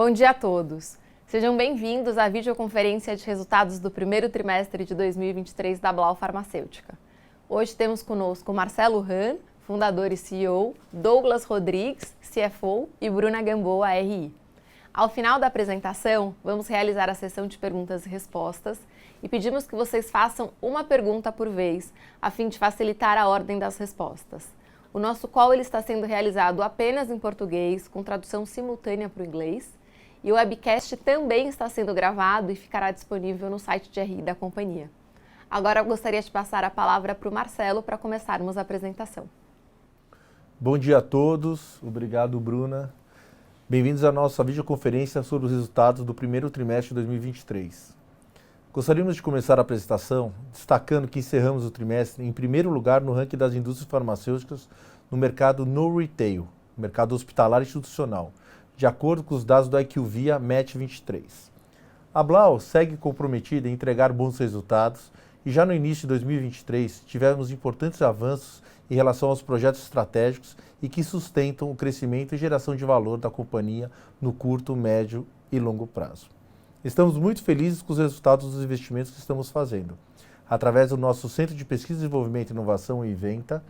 Bom dia a todos. Sejam bem-vindos à videoconferência de resultados do primeiro trimestre de 2023 da Blau Farmacêutica. Hoje temos conosco Marcelo Hahn, fundador e CEO, Douglas Rodrigues, CFO e Bruna Gamboa, RI. Ao final da apresentação, vamos realizar a sessão de perguntas e respostas e pedimos que vocês façam uma pergunta por vez, a fim de facilitar a ordem das respostas. O nosso call ele está sendo realizado apenas em português, com tradução simultânea para o inglês, e o webcast também está sendo gravado e ficará disponível no site de RI da companhia. Agora eu gostaria de passar a palavra para o Marcelo para começarmos a apresentação. Bom dia a todos, obrigado Bruna. Bem-vindos à nossa videoconferência sobre os resultados do primeiro trimestre de 2023. Gostaríamos de começar a apresentação destacando que encerramos o trimestre em primeiro lugar no ranking das indústrias farmacêuticas no mercado no retail, mercado hospitalar e institucional, de acordo com os dados do IQVIA Match 23. A Blau segue comprometida em entregar bons resultados e já no início de 2023 tivemos importantes avanços em relação aos projetos estratégicos e que sustentam o crescimento e geração de valor da companhia no curto, médio e longo prazo. Estamos muito felizes com os resultados dos investimentos que estamos fazendo, através do nosso Centro de Pesquisa, Desenvolvimento, Inovação e Venda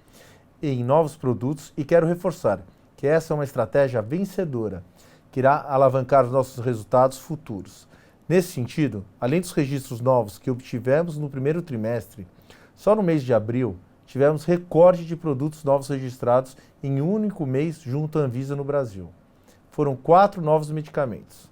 em novos produtos, e quero reforçar que essa é uma estratégia vencedora, que irá alavancar os nossos resultados futuros. Nesse sentido, além dos registros novos que obtivemos no primeiro trimestre, só no mês de abril tivemos recorde de produtos novos registrados em um único mês junto à Anvisa no Brasil. Foram 4 novos medicamentos.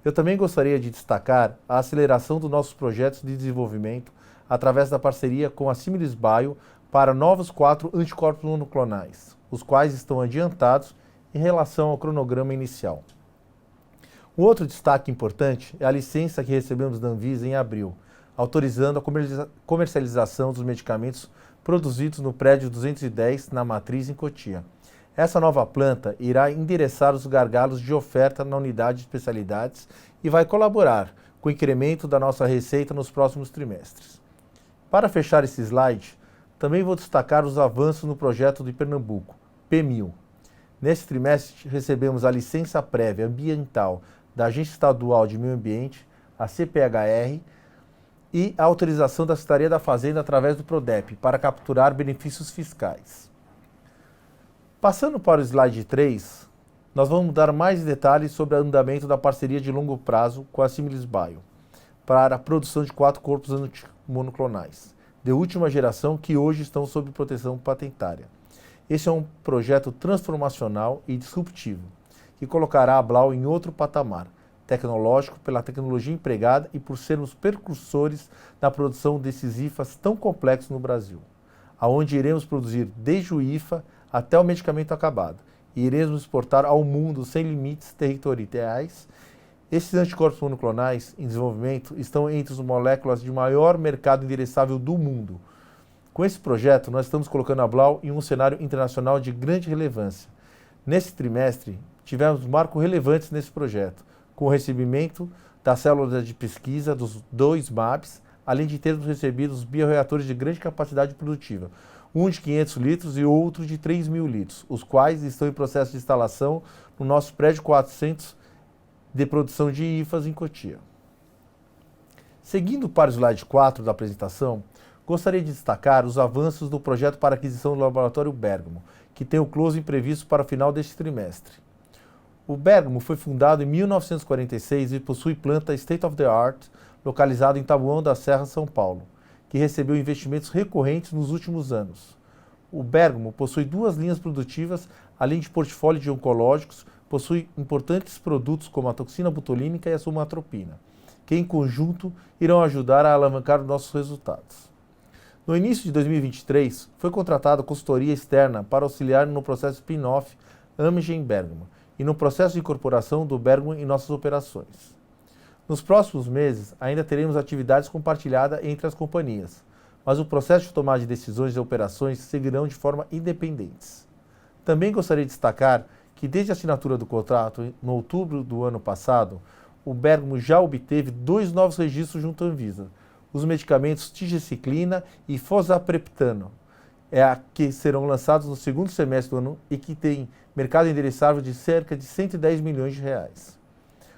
Eu também gostaria de destacar a aceleração dos nossos projetos de desenvolvimento através da parceria com a Similis Bio para novos 4 anticorpos monoclonais, os quais estão adiantados em relação ao cronograma inicial. Um outro destaque importante é a licença que recebemos da Anvisa em abril, autorizando a comercialização dos medicamentos produzidos no prédio 210 na Matriz em Cotia. Essa nova planta irá endereçar os gargalos de oferta na unidade de especialidades e vai colaborar com o incremento da nossa receita nos próximos trimestres. Para fechar esse slide, também vou destacar os avanços no projeto de Pernambuco, P1000. Nesse trimestre recebemos a licença prévia ambiental da Agência Estadual de Meio Ambiente, a CPHR, e a autorização da Secretaria da Fazenda através do PRODEP para capturar benefícios fiscais. Passando para o slide 3, nós vamos dar mais detalhes sobre o andamento da parceria de longo prazo com a Similis Bio para a produção de 4 corpos monoclonais de última geração que hoje estão sob proteção patentária. Esse é um projeto transformacional e disruptivo que colocará a Blau em outro patamar tecnológico pela tecnologia empregada e por sermos precursores na produção desses IFAs tão complexos no Brasil, aonde iremos produzir desde o IFA até o medicamento acabado e iremos exportar ao mundo sem limites territoriais. Esses anticorpos monoclonais em desenvolvimento estão entre as moléculas de maior mercado endereçável do mundo. Com esse projeto, nós estamos colocando a Blau em um cenário internacional de grande relevância. Nesse trimestre, tivemos marcos relevantes nesse projeto, com o recebimento da célula de pesquisa dos 2 MABs, além de termos recebido os bioreatores de grande capacidade produtiva, um de 500 litros e outro de 3.000 litros, os quais estão em processo de instalação no nosso prédio 400 de produção de IFAs em Cotia. Seguindo para o slide 4 da apresentação, gostaria de destacar os avanços do projeto para aquisição do laboratório Bergamo, que tem o closing previsto para o final deste trimestre. O Bergamo foi fundado em 1946 e possui planta State of the Art, localizada em Taboão da Serra, São Paulo, que recebeu investimentos recorrentes nos últimos anos. O Bergamo possui 2 linhas produtivas, além de portfólio de oncológicos, possui importantes produtos como a toxina botulínica e a somatropina, que em conjunto irão ajudar a alavancar os nossos resultados. No início de 2023, foi contratada consultoria externa para auxiliar no processo spin-off Amgen Bergamo e no processo de incorporação do Bergamo em nossas operações. Nos próximos meses, ainda teremos atividades compartilhadas entre as companhias, mas o processo de tomada de decisões e operações seguirão de forma independentes. Também gostaria de destacar que desde a assinatura do contrato, no outubro do ano passado, o Bergamo já obteve 2 novos registros junto à Anvisa, os medicamentos tigecyclina e fosapreptano, que serão lançados no segundo semestre do ano e que têm mercado endereçável de cerca de 110 milhões de reais.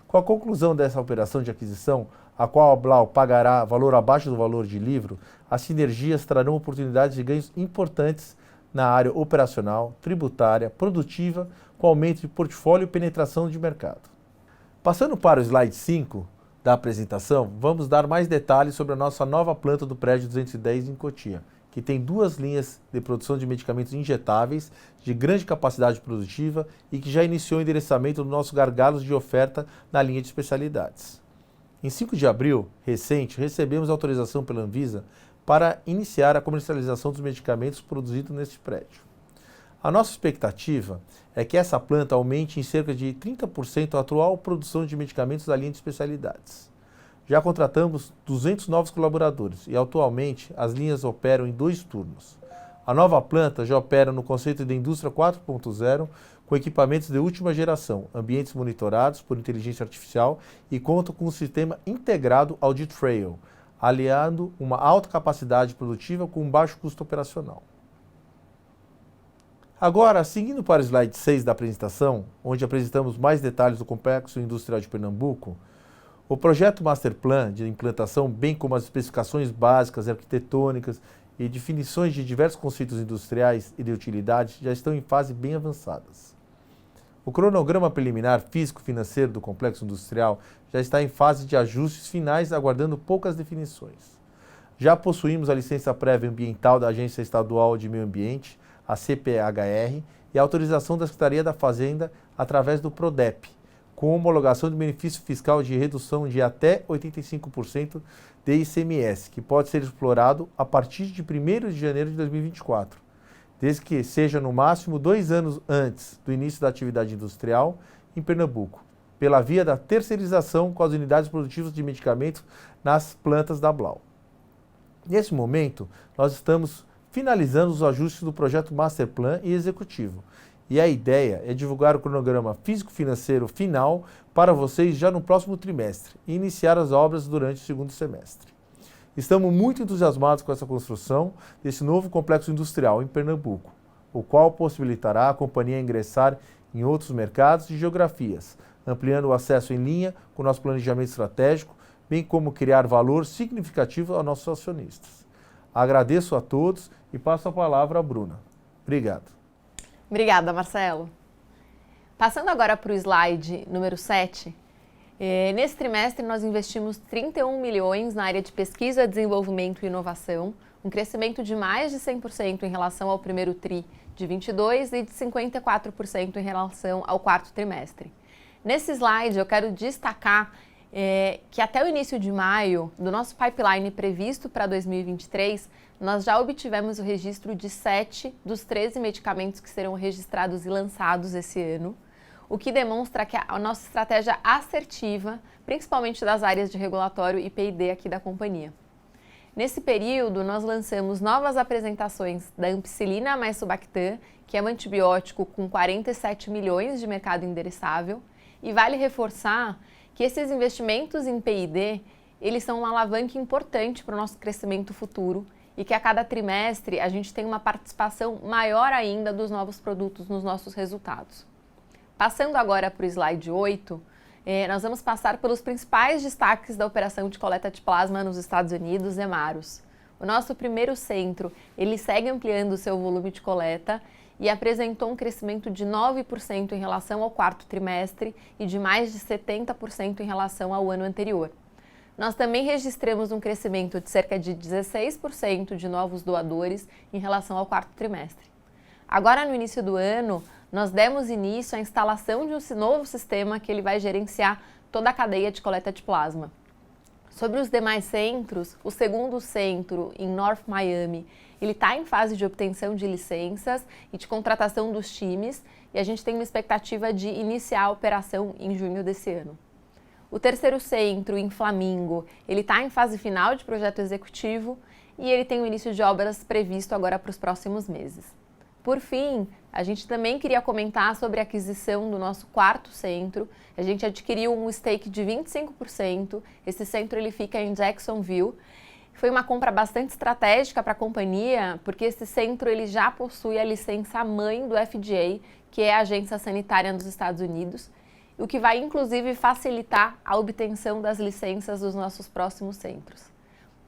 Com a conclusão dessa operação de aquisição, a qual a Blau pagará valor abaixo do valor de livro, as sinergias trarão oportunidades de ganhos importantes na área operacional, tributária, produtiva, com aumento de portfólio e penetração de mercado. Passando para o slide 5 da apresentação, vamos dar mais detalhes sobre a nossa nova planta do prédio 210 em Cotia, que tem 2 linhas de produção de medicamentos injetáveis de grande capacidade produtiva e que já iniciou o endereçamento dos nossos gargalos de oferta na linha de especialidades. Em 5 de abril, recente, recebemos autorização pela Anvisa para iniciar a comercialização dos medicamentos produzidos neste prédio. A nossa expectativa é que essa planta aumente em cerca de 30% a atual produção de medicamentos da linha de especialidades. Já contratamos 200 novos colaboradores e atualmente as linhas operam em 2 turnos. A nova planta já opera no conceito de indústria 4.0 com equipamentos de última geração, ambientes monitorados por inteligência artificial e conta com um sistema integrado Audit Trail, aliando uma alta capacidade produtiva com um baixo custo operacional. Agora, seguindo para o slide 6 da apresentação, onde apresentamos mais detalhes do Complexo Industrial de Pernambuco, o projeto Master Plan de implantação, bem como as especificações básicas, arquitetônicas e definições de diversos conceitos industriais e de utilidade já estão em fase bem avançadas. O cronograma preliminar físico-financeiro do Complexo Industrial já está em fase de ajustes finais, aguardando poucas definições. Já possuímos a licença prévia ambiental da Agência Estadual de Meio Ambiente, a CPHR, e a autorização da Secretaria da Fazenda através do PRODEP, com homologação de benefício fiscal de redução de até 85% de ICMS, que pode ser explorado a partir de 1º de janeiro de 2024, desde que seja no máximo 2 anos antes do início da atividade industrial em Pernambuco, pela via da terceirização com as unidades produtivas de medicamentos nas plantas da Blau. Nesse momento, nós estamos finalizando os ajustes do projeto Master Plan e Executivo, e a ideia é divulgar o cronograma físico-financeiro final para vocês já no próximo trimestre e iniciar as obras durante o 2º semestre. Estamos muito entusiasmados com essa construção desse novo complexo industrial em Pernambuco, o qual possibilitará a companhia ingressar em outros mercados e geografias, ampliando o acesso em linha com o nosso planejamento estratégico, bem como criar valor significativo aos nossos acionistas. Agradeço a todos e passo a palavra à Bruna. Obrigado. Obrigada, Marcelo. Passando agora para o slide número 7, nesse trimestre nós investimos 31 milhões na área de pesquisa, desenvolvimento e inovação, um crescimento de mais de 100% em relação ao primeiro TRI de 22 e de 54% em relação ao 4º trimestre. Nesse slide eu quero destacar que até o início de maio, do nosso pipeline previsto para 2023, nós já obtivemos o registro de 7 dos 13 medicamentos que serão registrados e lançados esse ano, o que demonstra que a nossa estratégia assertiva, principalmente das áreas de regulatório e P&D aqui da companhia. Nesse período, nós lançamos novas apresentações da ampicilina mais Subactam, que é um antibiótico com 47 milhões de mercado endereçável, e vale reforçar que esses investimentos em P&D, eles são uma alavanca importante para o nosso crescimento futuro e que a cada trimestre a gente tem uma participação maior ainda dos novos produtos nos nossos resultados. Passando agora para o slide 8, nós vamos passar pelos principais destaques da operação de coleta de plasma nos Estados Unidos, Hemarus. O nosso primeiro centro, ele segue ampliando o seu volume de coleta e apresentou um crescimento de 9% em relação ao 4º trimestre e de mais de 70% em relação ao ano anterior. Nós também registramos um crescimento de cerca de 16% de novos doadores em relação ao 4º trimestre. Agora, no início do ano, nós demos início à instalação de um novo sistema que ele vai gerenciar toda a cadeia de coleta de plasma. Sobre os demais centros, o segundo centro, em North Miami, ele está em fase de obtenção de licenças e de contratação dos times, e a gente tem uma expectativa de iniciar a operação em junho desse ano. O terceiro centro, em Flamingo, ele está em fase final de projeto executivo e ele tem o início de obras previsto agora para os próximos meses. Por fim, a gente também queria comentar sobre a aquisição do nosso 4º centro. A gente adquiriu um stake de 25%. Esse centro ele fica em Jacksonville. Foi uma compra bastante estratégica para a companhia, porque esse centro ele já possui a licença mãe do FDA, que é a Agência Sanitária dos Estados Unidos. o que vai inclusive facilitar a obtenção das licenças dos nossos próximos centros.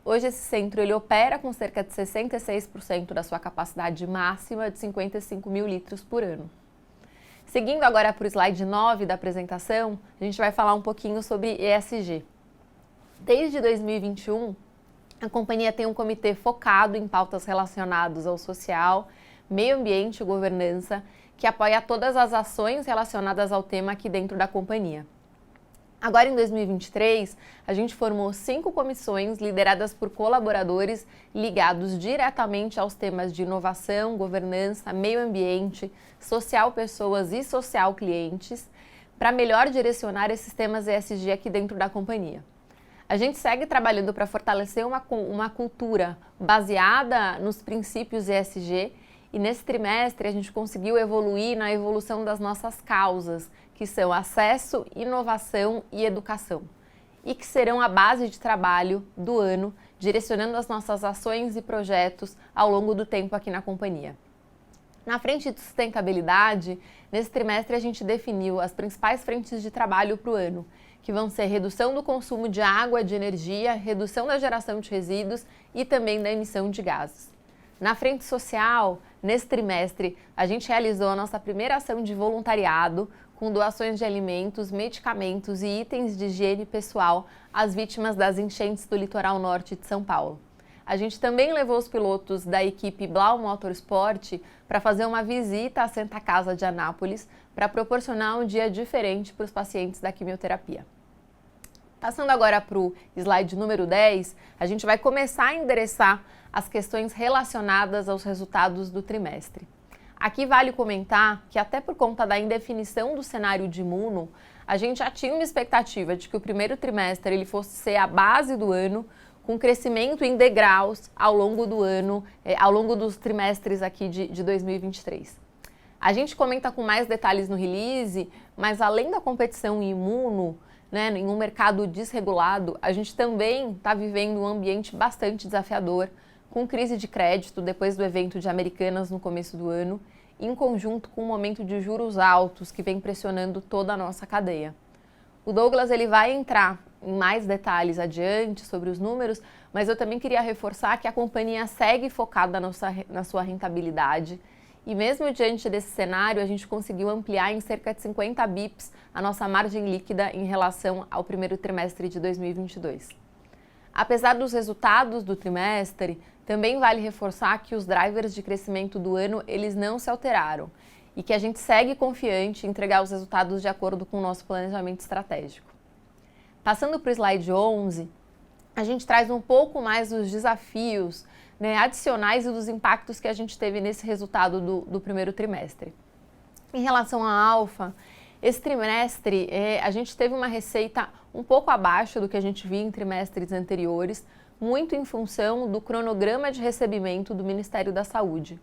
Hoje esse centro ele opera com cerca de 66% da sua capacidade máxima de 55 mil litros por ano. Seguindo agora para o slide 9 da apresentação, a gente vai falar um pouquinho sobre ESG. Desde 2021, a companhia tem um comitê focado em pautas relacionadas ao social, meio ambiente e governança, que apoia todas as ações relacionadas ao tema aqui dentro da companhia. Agora, em 2023, a gente formou 5 comissões lideradas por colaboradores ligados diretamente aos temas de inovação, governança, meio ambiente, social pessoas e social clientes, para melhor direcionar esses temas ESG aqui dentro da companhia. A gente segue trabalhando para fortalecer uma cultura baseada nos princípios ESG e nesse trimestre a gente conseguiu evoluir na evolução das nossas causas, que são acesso, inovação e educação, e que serão a base de trabalho do ano, direcionando as nossas ações e projetos ao longo do tempo aqui na companhia. Na frente de sustentabilidade, nesse trimestre a gente definiu as principais frentes de trabalho para o ano, que vão ser redução do consumo de água, de energia, redução da geração de resíduos e também da emissão de gases. Na frente social, nesse trimestre, a gente realizou a nossa primeira ação de voluntariado com doações de alimentos, medicamentos e itens de higiene pessoal às vítimas das enchentes do litoral norte de São Paulo. A gente também levou os pilotos da equipe Blau Motorsport para fazer uma visita à Santa Casa de Anápolis para proporcionar um dia diferente para os pacientes da quimioterapia. Passando agora para o slide número 10, a gente vai começar a endereçar as questões relacionadas aos resultados do trimestre. Aqui vale comentar que até por conta da indefinição do cenário de imuno, a gente já tinha uma expectativa de que o primeiro trimestre ele fosse ser a base do ano, com crescimento em degraus ao longo do ano, ao longo dos trimestres aqui de 2023. A gente comenta com mais detalhes no release, mas além da competição em imuno, em um mercado desregulado, a gente também está vivendo um ambiente bastante desafiador, com crise de crédito depois do evento de Americanas no começo do ano, em conjunto com um momento de juros altos que vem pressionando toda a nossa cadeia. O Douglas ele vai entrar em mais detalhes adiante sobre os números, mas eu também queria reforçar que a companhia segue focada na sua rentabilidade e mesmo diante desse cenário, a gente conseguiu ampliar em cerca de 50 bips a nossa margem líquida em relação ao primeiro trimestre de 2022. Apesar dos resultados do trimestre, também vale reforçar que os drivers de crescimento do ano eles não se alteraram e que a gente segue confiante em entregar os resultados de acordo com o nosso planejamento estratégico. Passando para o slide 11, a gente traz um pouco mais dos desafios adicionais e dos impactos que a gente teve nesse resultado do primeiro trimestre. Em relação à Alfa, esse trimestre a gente teve uma receita um pouco abaixo do que a gente via em trimestres anteriores, muito em função do cronograma de recebimento do Ministério da Saúde.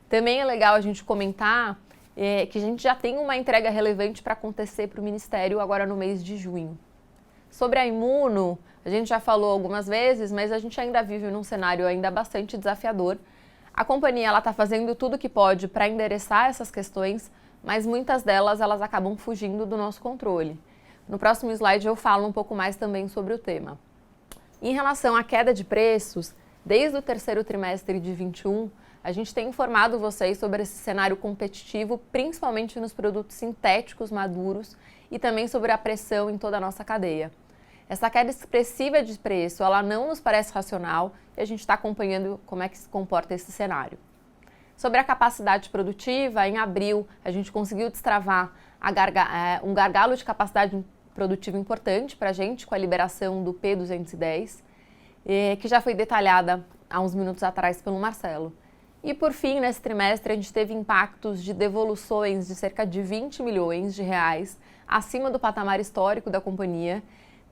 Também é legal a gente comentar que a gente já tem uma entrega relevante para acontecer para o Ministério agora no mês de junho. Sobre a Imuno, a gente já falou algumas vezes, mas a gente ainda vive num cenário ainda bastante desafiador. A companhia está fazendo tudo o que pode para endereçar essas questões, mas muitas delas elas acabam fugindo do nosso controle. No próximo slide eu falo um pouco mais também sobre o tema. Em relação à queda de preços, desde o terceiro trimestre de 2021, a gente tem informado vocês sobre esse cenário competitivo, principalmente nos produtos sintéticos maduros e também sobre a pressão em toda a nossa cadeia. Essa queda expressiva de preço, ela não nos parece racional e a gente está acompanhando como é que se comporta esse cenário. Sobre a capacidade produtiva, em abril, a gente conseguiu destravar um gargalo de capacidade produtiva importante para a gente com a liberação do P210, que já foi detalhada há uns minutos atrás pelo Marcelo. E por fim, nesse trimestre, a gente teve impactos de devoluções de cerca de 20 milhões de reais acima do patamar histórico da companhia,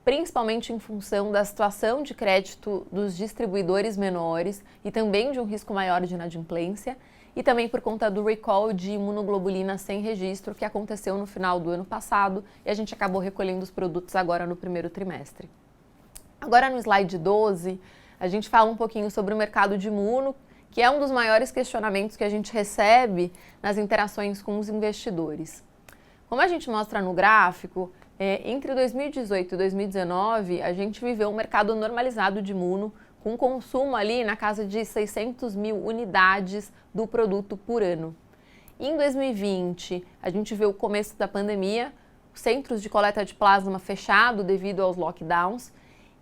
principalmente em função da situação de crédito dos distribuidores menores e também de um risco maior de inadimplência, e também por conta do recall de imunoglobulina sem registro que aconteceu no final do ano passado e a gente acabou recolhendo os produtos agora no primeiro trimestre. Agora no slide 12, a gente fala um pouquinho sobre o mercado de imuno, que é um dos maiores questionamentos que a gente recebe nas interações com os investidores. Como a gente mostra no gráfico, entre 2018 e 2019, a gente viveu um mercado normalizado de imuno, com consumo ali na casa de 600 mil unidades do produto por ano. Em 2020, a gente vê o começo da pandemia, os centros de coleta de plasma fechado devido aos lockdowns,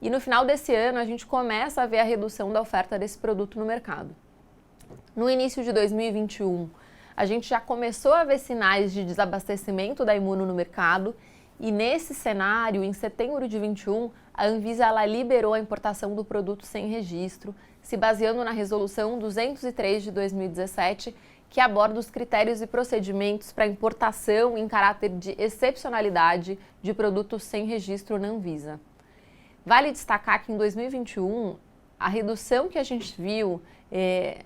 e no final desse ano a gente começa a ver a redução da oferta desse produto no mercado. No início de 2021, a gente já começou a ver sinais de desabastecimento da imuno no mercado, e nesse cenário, em setembro de 2021, a Anvisa liberou a importação do produto sem registro, se baseando na Resolução 203 de 2017, que aborda os critérios e procedimentos para importação em caráter de excepcionalidade de produtos sem registro na Anvisa. Vale destacar que em 2021, a redução que a gente viu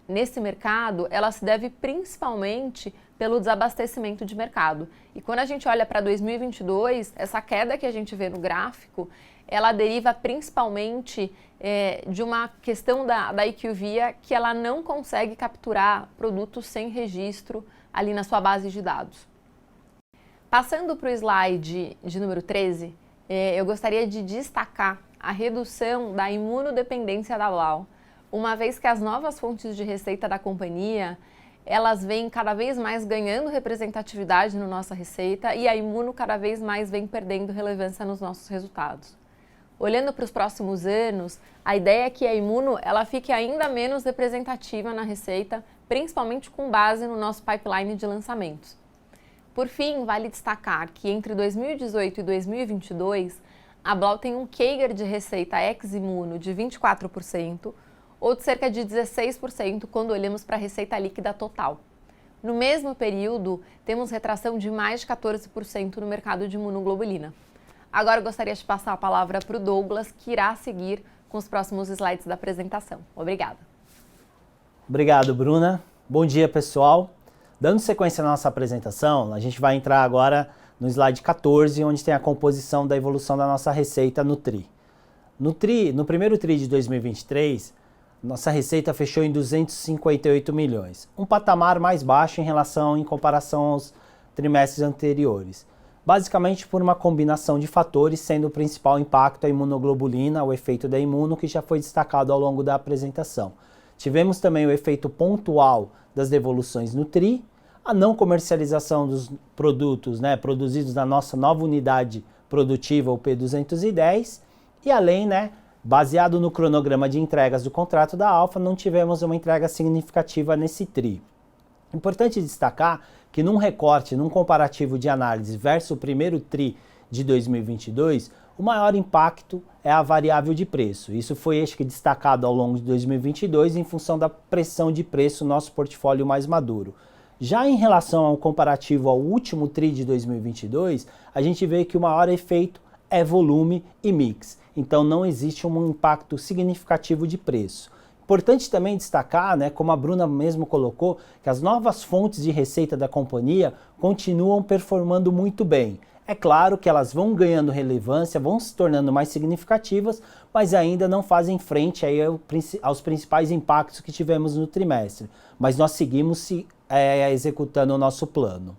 nesse mercado, ela se deve principalmente pelo desabastecimento de mercado. E quando a gente olha para 2022, essa queda que a gente vê no gráfico, ela deriva principalmente de uma questão da IQVIA, que ela não consegue capturar produtos sem registro ali na sua base de dados. Passando para o slide de número 13, eu gostaria de destacar a redução da imunodependência da Blau, uma vez que as novas fontes de receita da companhia, elas vêm cada vez mais ganhando representatividade na nossa receita e a imuno cada vez mais vem perdendo relevância nos nossos resultados. Olhando para os próximos anos, a ideia é que a imuno ela fique ainda menos representativa na receita, principalmente com base no nosso pipeline de lançamentos. Por fim, vale destacar que entre 2018 e 2022, a Blau tem um CAGR de receita ex-imuno de 24%, ou de cerca de 16% quando olhamos para a receita líquida total. No mesmo período, temos retração de mais de 14% no mercado de imunoglobulina. Agora eu gostaria de passar a palavra para o Douglas, que irá seguir com os próximos slides da apresentação. Obrigada. Obrigado, Bruna. Bom dia, pessoal. Dando sequência na nossa apresentação, a gente vai entrar agora no slide 14, onde tem a composição da evolução da nossa receita no TRI. No primeiro TRI de 2023, nossa receita fechou em 258 milhões, um patamar mais baixo em comparação aos trimestres anteriores. Basicamente por uma combinação de fatores, sendo o principal impacto a imunoglobulina, o efeito da imuno, que já foi destacado ao longo da apresentação. Tivemos também o efeito pontual das devoluções no TRI, a não comercialização dos produtos produzidos na nossa nova unidade produtiva, o P210, e além, baseado no cronograma de entregas do contrato da Alfa, não tivemos uma entrega significativa nesse TRI. Importante destacar que num recorte, num comparativo de análise versus o primeiro TRI de 2022, o maior impacto é a variável de preço. Isso foi destacado ao longo de 2022 em função da pressão de preço no nosso portfólio mais maduro. Já em relação ao comparativo ao último TRI de 2022, a gente vê que o maior efeito é volume e mix. Então não existe um impacto significativo de preço. Importante também destacar, como a Bruna mesmo colocou, que as novas fontes de receita da companhia continuam performando muito bem. É claro que elas vão ganhando relevância, vão se tornando mais significativas, mas ainda não fazem frente aí aos principais impactos que tivemos no trimestre. Mas nós seguimos executando o nosso plano.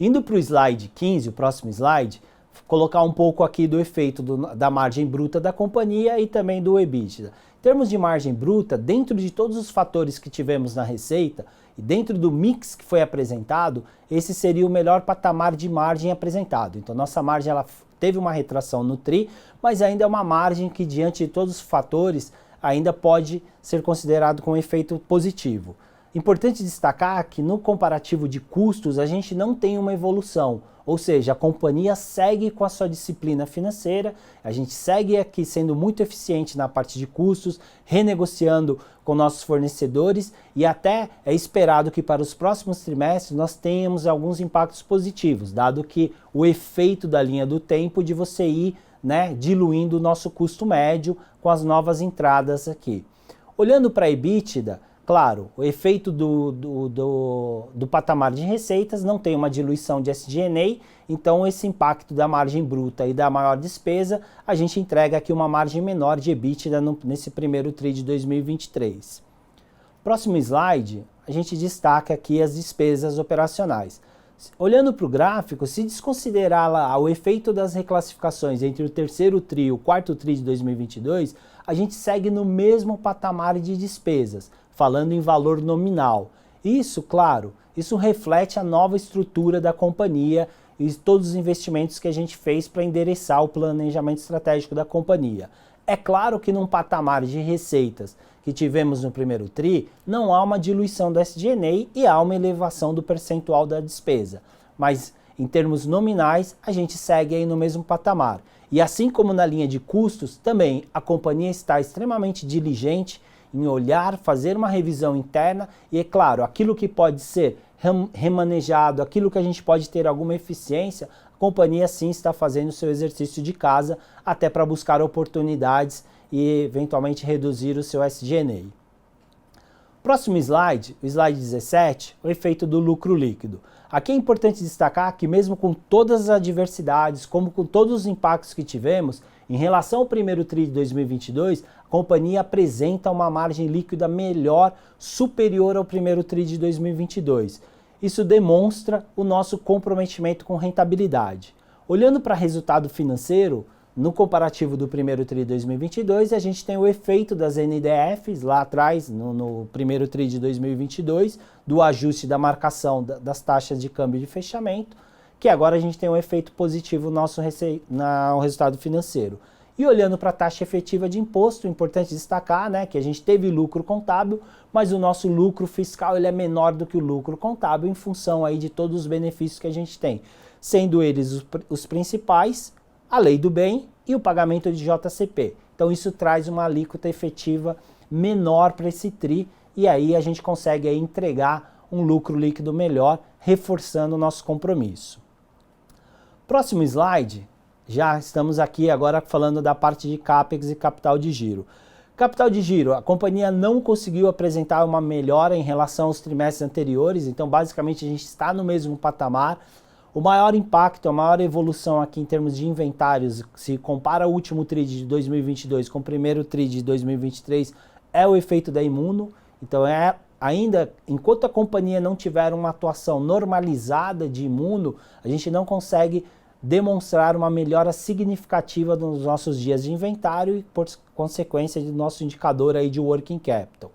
Indo para o slide 15, o próximo slide, colocar um pouco aqui do efeito da margem bruta da companhia e também do EBITDA. Em termos de margem bruta, dentro de todos os fatores que tivemos na receita e dentro do mix que foi apresentado, esse seria o melhor patamar de margem apresentado. Então nossa margem ela teve uma retração no TRI, mas ainda é uma margem que diante de todos os fatores ainda pode ser considerado com efeito positivo. Importante destacar que no comparativo de custos a gente não tem uma evolução, ou seja, a companhia segue com a sua disciplina financeira, a gente segue aqui sendo muito eficiente na parte de custos, renegociando com nossos fornecedores e até é esperado que para os próximos trimestres nós tenhamos alguns impactos positivos, dado que o efeito da linha do tempo de você ir diluindo o nosso custo médio com as novas entradas aqui. Olhando para a EBITDA, claro, o efeito do patamar de receitas não tem uma diluição de SG&A, então esse impacto da margem bruta e da maior despesa, a gente entrega aqui uma margem menor de EBITDA nesse primeiro TRI de 2023. Próximo slide, a gente destaca aqui as despesas operacionais. Olhando para o gráfico, se desconsiderar lá o efeito das reclassificações entre o terceiro TRI e o quarto TRI de 2022, a gente segue no mesmo patamar de despesas, falando em valor nominal. Isso, claro, isso reflete a nova estrutura da companhia e todos os investimentos que a gente fez para endereçar o planejamento estratégico da companhia. É claro que num patamar de receitas que tivemos no primeiro TRI, não há uma diluição do SG&A e há uma elevação do percentual da despesa. Mas em termos nominais, a gente segue aí no mesmo patamar. E assim como na linha de custos, também a companhia está extremamente diligente em olhar, fazer uma revisão interna e, é claro, aquilo que pode ser remanejado, aquilo que a gente pode ter alguma eficiência, a companhia sim está fazendo o seu exercício de casa até para buscar oportunidades e eventualmente reduzir o seu SG&A. Próximo slide, o slide 17, o efeito do lucro líquido. Aqui é importante destacar que mesmo com todas as adversidades, como com todos os impactos que tivemos, em relação ao primeiro TRI de 2022, a companhia apresenta uma margem líquida melhor, superior ao primeiro TRI de 2022. Isso demonstra o nosso comprometimento com rentabilidade. Olhando para resultado financeiro, no comparativo do primeiro TRI de 2022, a gente tem o efeito das NDFs lá atrás, no primeiro TRI de 2022, do ajuste da marcação das taxas de câmbio de fechamento, que agora a gente tem um efeito positivo no resultado financeiro. E olhando para a taxa efetiva de imposto, é importante destacar, né, que a gente teve lucro contábil, mas o nosso lucro fiscal ele é menor do que o lucro contábil em função aí de todos os benefícios que a gente tem, sendo eles os principais, a lei do bem e o pagamento de JCP. Então isso traz uma alíquota efetiva menor para esse TRI e aí a gente consegue aí entregar um lucro líquido melhor, reforçando o nosso compromisso. Próximo slide, já estamos aqui agora falando da parte de CAPEX e capital de giro. Capital de giro, a companhia não conseguiu apresentar uma melhora em relação aos trimestres anteriores, então basicamente a gente está no mesmo patamar. O maior impacto, a maior evolução aqui em termos de inventários, se compara o último TRI de 2022 com o primeiro TRI de 2023, é o efeito da Imuno. Então, ainda enquanto a companhia não tiver uma atuação normalizada de Imuno, a gente não consegue demonstrar uma melhora significativa nos nossos dias de inventário e, por consequência, do nosso indicador aí de working capital.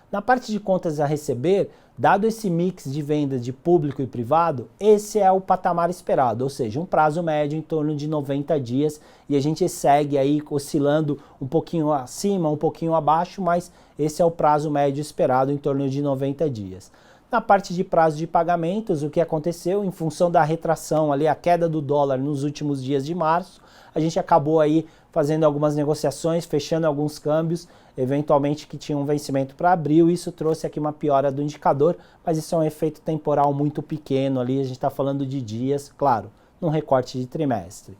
Na parte de contas a receber, dado esse mix de vendas de público e privado, esse é o patamar esperado, ou seja, um prazo médio em torno de 90 dias e a gente segue aí oscilando um pouquinho acima, um pouquinho abaixo, mas esse é o prazo médio esperado em torno de 90 dias. Na parte de prazo de pagamentos, o que aconteceu em função da retração ali, a queda do dólar nos últimos dias de março, a gente acabou aí fazendo algumas negociações, fechando alguns câmbios, eventualmente que tinham um vencimento para abril, isso trouxe aqui uma piora do indicador, mas isso é um efeito temporal muito pequeno ali, a gente está falando de dias, claro, num recorte de trimestre.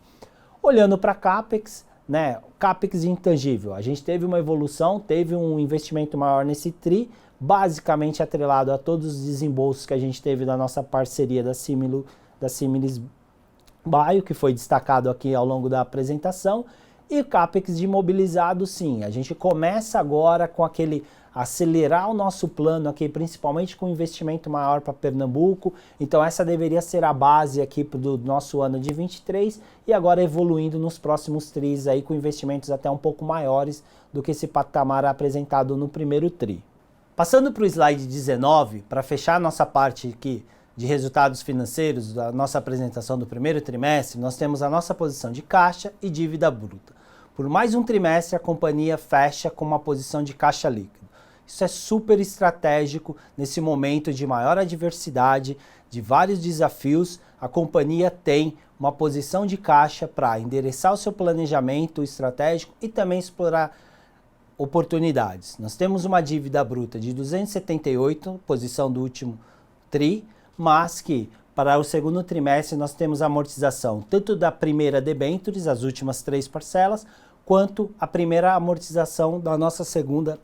Olhando para CAPEX, né, CAPEX intangível, a gente teve uma evolução, teve um investimento maior nesse TRI, basicamente atrelado a todos os desembolsos que a gente teve da nossa parceria da Similis Bio, que foi destacado aqui ao longo da apresentação, e CAPEX de imobilizado, sim. A gente começa agora com aquele acelerar o nosso plano aqui, principalmente com investimento maior para Pernambuco. Então essa deveria ser a base aqui do nosso ano de 23 e agora evoluindo nos próximos TRIs aí com investimentos até um pouco maiores do que esse patamar apresentado no primeiro TRI. Passando para o slide 19, para fechar a nossa parte aqui de resultados financeiros da nossa apresentação do primeiro trimestre, nós temos a nossa posição de caixa e dívida bruta. Por mais um trimestre, a companhia fecha com uma posição de caixa líquido. Isso é super estratégico nesse momento de maior adversidade, de vários desafios. A companhia tem uma posição de caixa para endereçar o seu planejamento estratégico e também explorar oportunidades. Nós temos uma dívida bruta de 278, posição do último TRI, mas que para o segundo trimestre nós temos amortização tanto da primeira debêntures, as últimas 3 parcelas, quanto a primeira amortização da nossa segunda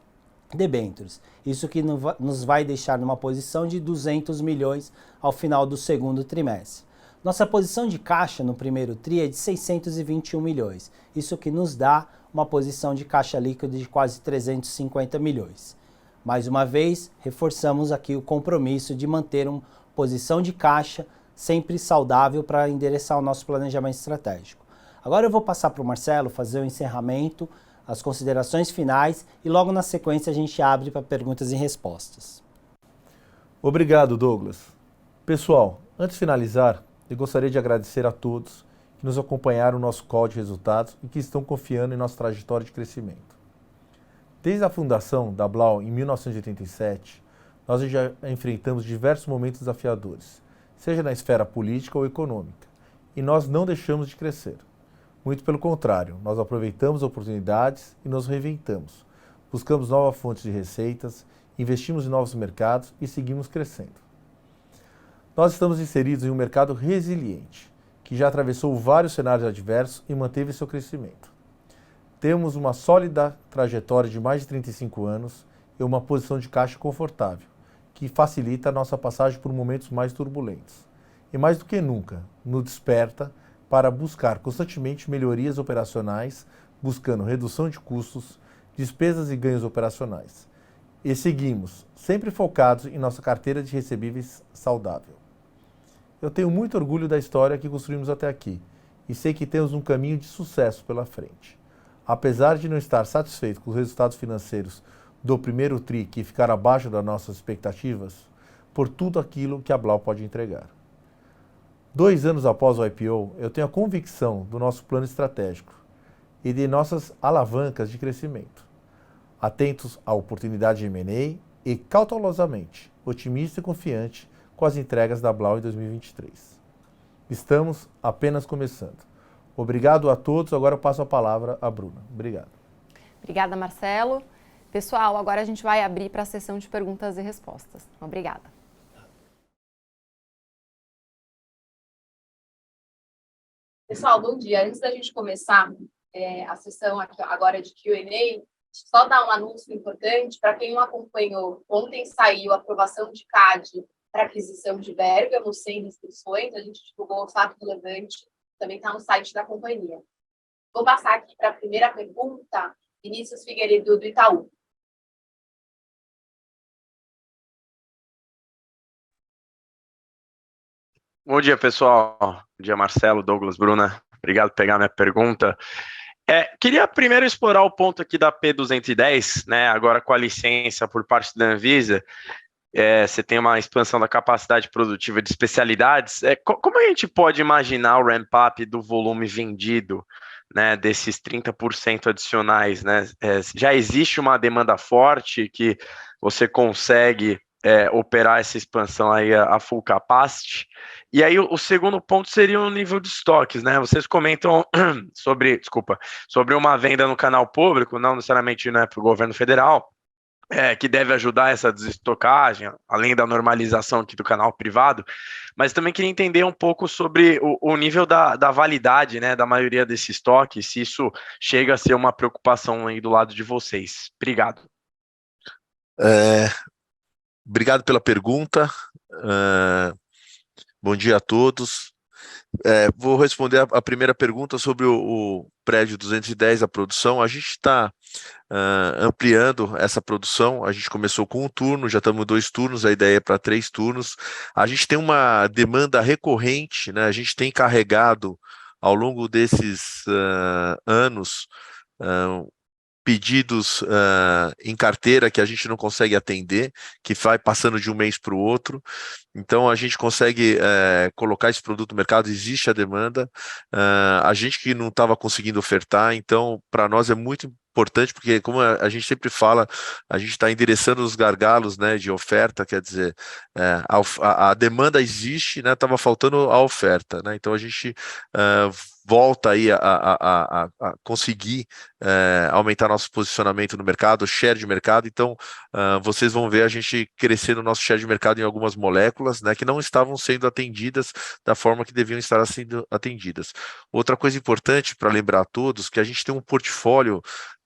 debêntures. Isso que nos vai deixar numa posição de 200 milhões ao final do segundo trimestre. Nossa posição de caixa no primeiro TRI é de 621 milhões. Isso que nos dá uma posição de caixa líquido de quase 350 milhões. Mais uma vez, reforçamos aqui o compromisso de manter uma posição de caixa sempre saudável para endereçar o nosso planejamento estratégico. Agora eu vou passar para o Marcelo fazer o encerramento, as considerações finais e logo na sequência a gente abre para perguntas e respostas. Obrigado, Douglas. Pessoal, antes de finalizar, eu gostaria de agradecer a todos que nos acompanharam no nosso call de resultados e que estão confiando em nossa trajetória de crescimento. Desde a fundação da Blau em 1987, nós já enfrentamos diversos momentos desafiadores, seja na esfera política ou econômica, e nós não deixamos de crescer. Muito pelo contrário, nós aproveitamos oportunidades e nos reinventamos. Buscamos novas fontes de receitas, investimos em novos mercados e seguimos crescendo. Nós estamos inseridos em um mercado resiliente, que já atravessou vários cenários adversos e manteve seu crescimento. Temos uma sólida trajetória de mais de 35 anos e uma posição de caixa confortável, que facilita a nossa passagem por momentos mais turbulentos. E mais do que nunca, nos desperta para buscar constantemente melhorias operacionais, buscando redução de custos, despesas e ganhos operacionais. E seguimos sempre focados em nossa carteira de recebíveis saudável. Eu tenho muito orgulho da história que construímos até aqui e sei que temos um caminho de sucesso pela frente. Apesar de não estar satisfeito com os resultados financeiros do primeiro TRI que ficaram abaixo das nossas expectativas, por tudo aquilo que a Blau pode entregar. 2 anos após o IPO, eu tenho a convicção do nosso plano estratégico e de nossas alavancas de crescimento. Atentos à oportunidade de M&A e cautelosamente, otimista e confiante com as entregas da Blau em 2023. Estamos apenas começando. Obrigado a todos. Agora eu passo a palavra à Bruna. Obrigado. Obrigada, Marcelo. Pessoal, agora a gente vai abrir para a sessão de perguntas e respostas. Obrigada. Pessoal, bom dia. Antes da gente começar a sessão aqui agora de Q&A, só dar um anúncio importante para quem não acompanhou. Ontem saiu a aprovação de CAD para aquisição de Bergamo, sem restrições. A gente divulgou o fato relevante, também está no site da companhia. Vou passar aqui para a primeira pergunta, Vinícius Figueiredo, do Itaú. Bom dia, pessoal. Bom dia, Marcelo, Douglas, Bruna. Obrigado por pegar minha pergunta. Queria primeiro explorar o ponto aqui da P210, né? Agora com a licença por parte da Anvisa, você tem uma expansão da capacidade produtiva de especialidades. Como a gente pode imaginar o ramp-up do volume vendido, né, desses 30% adicionais, né? Já existe uma demanda forte que você consegue operar essa expansão aí a full capacity. E aí o segundo ponto seria o nível de estoques, né? Vocês comentam sobre uma venda no canal público, não necessariamente, né, para o governo federal, que deve ajudar essa desestocagem, além da normalização aqui do canal privado, mas também queria entender um pouco sobre o nível da validade, né, da maioria desse estoque, se isso chega a ser uma preocupação aí do lado de vocês. Obrigado. Obrigado pela pergunta. Bom dia a todos. Vou responder a primeira pergunta sobre o prédio 210, a produção. A gente está ampliando essa produção. A gente começou com 1 turno, já estamos em 2 turnos, a ideia é para 3 turnos. A gente tem uma demanda recorrente, né? A gente tem carregado ao longo desses anos pedidos em carteira que a gente não consegue atender, que vai passando de um mês para o outro. Então, a gente consegue colocar esse produto no mercado, existe a demanda, a gente que não estava conseguindo ofertar, então, para nós é muito importante, porque como a gente sempre fala, a gente está endereçando os gargalos, né, de oferta, quer dizer, a demanda existe, né, estava faltando a oferta, né, então a gente volta aí a conseguir aumentar nosso posicionamento no mercado, share de mercado. Então vocês vão ver a gente crescer no nosso share de mercado em algumas moléculas, né, que não estavam sendo atendidas da forma que deviam estar sendo atendidas. Outra coisa importante para lembrar a todos, que a gente tem um portfólio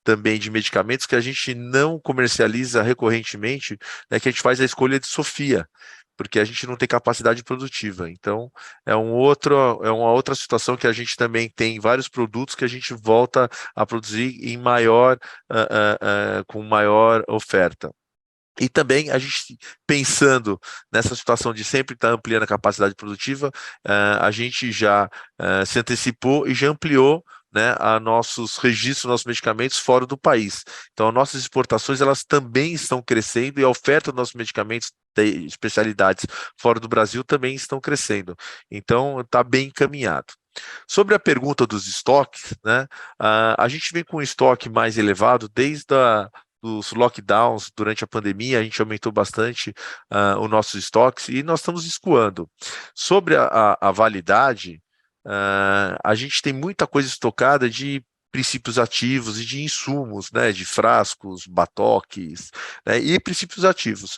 também de medicamentos que a gente não comercializa recorrentemente, né, que a gente faz a escolha de Sofia, porque a gente não tem capacidade produtiva. Então, é uma outra situação que a gente também tem vários produtos que a gente volta a produzir em com maior oferta. E também a gente, pensando nessa situação de sempre estar ampliando a capacidade produtiva, a gente já se antecipou e já ampliou, né, a nossos registros, nossos medicamentos fora do país. Então, nossas exportações elas também estão crescendo e a oferta dos nossos medicamentos de especialidades fora do Brasil também estão crescendo. Então, está bem encaminhado. Sobre a pergunta dos estoques, né, a gente vem com um estoque mais elevado desde dos lockdowns durante a pandemia, a gente aumentou bastante os nossos estoques e nós estamos escoando. Sobre a validade, a gente tem muita coisa estocada de princípios ativos e de insumos, né, de frascos, batoques, né, e princípios ativos.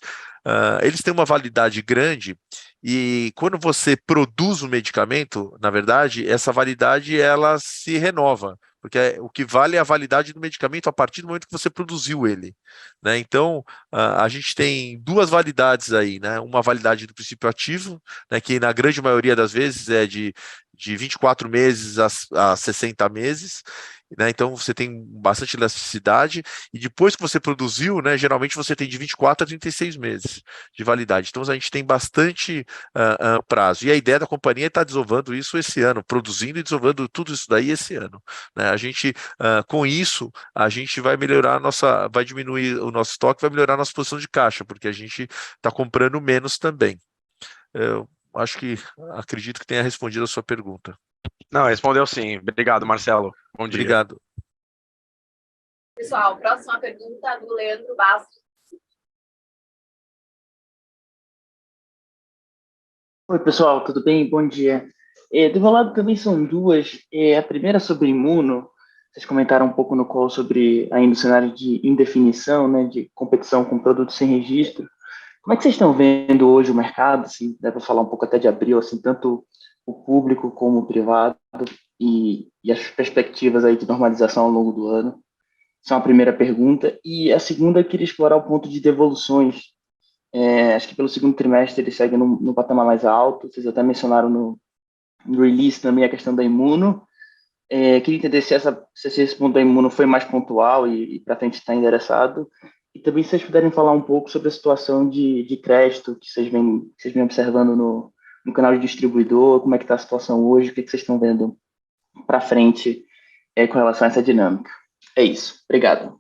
Eles têm uma validade grande e quando você produz o medicamento, na verdade, essa validade ela se renova, porque o que vale é a validade do medicamento a partir do momento que você produziu ele, né? Então, a gente tem duas validades aí, né? Uma validade do princípio ativo, né, que na grande maioria das vezes é de 24 meses a 60 meses, né? Então você tem bastante elasticidade, e depois que você produziu, né, geralmente você tem de 24 a 36 meses de validade. Então a gente tem bastante prazo. E a ideia da companhia é estar desovando isso esse ano, produzindo e desovando tudo isso daí esse ano, né? A gente, com isso, a gente vai melhorar vai diminuir o nosso estoque, vai melhorar a nossa posição de caixa, porque a gente está comprando menos também. Eu acredito que tenha respondido a sua pergunta. Não, respondeu sim. Obrigado, Marcelo. Bom dia. Obrigado. Pessoal, próxima pergunta do Leandro Bastos. Oi, pessoal, tudo bem? Bom dia. Do meu lado também são duas. A primeira sobre imuno. Vocês comentaram um pouco no call sobre ainda o cenário de indefinição, né, de competição com produtos sem registro. Como é que vocês estão vendo hoje o mercado? Assim, dá para falar um pouco até de abril, assim, tanto o público como o privado e as perspectivas aí de normalização ao longo do ano? Essa é uma primeira pergunta. E a segunda, eu queria explorar o ponto de devoluções. Acho que pelo segundo trimestre ele segue no patamar mais alto. Vocês até mencionaram no release também a questão da imuno. Queria entender se esse ponto da imuno foi mais pontual e para frente está endereçado. E também se vocês puderem falar um pouco sobre a situação de crédito que vocês vêm observando no canal de distribuidor, como é que está a situação hoje, o que vocês estão vendo para frente com relação a essa dinâmica. É isso. Obrigado.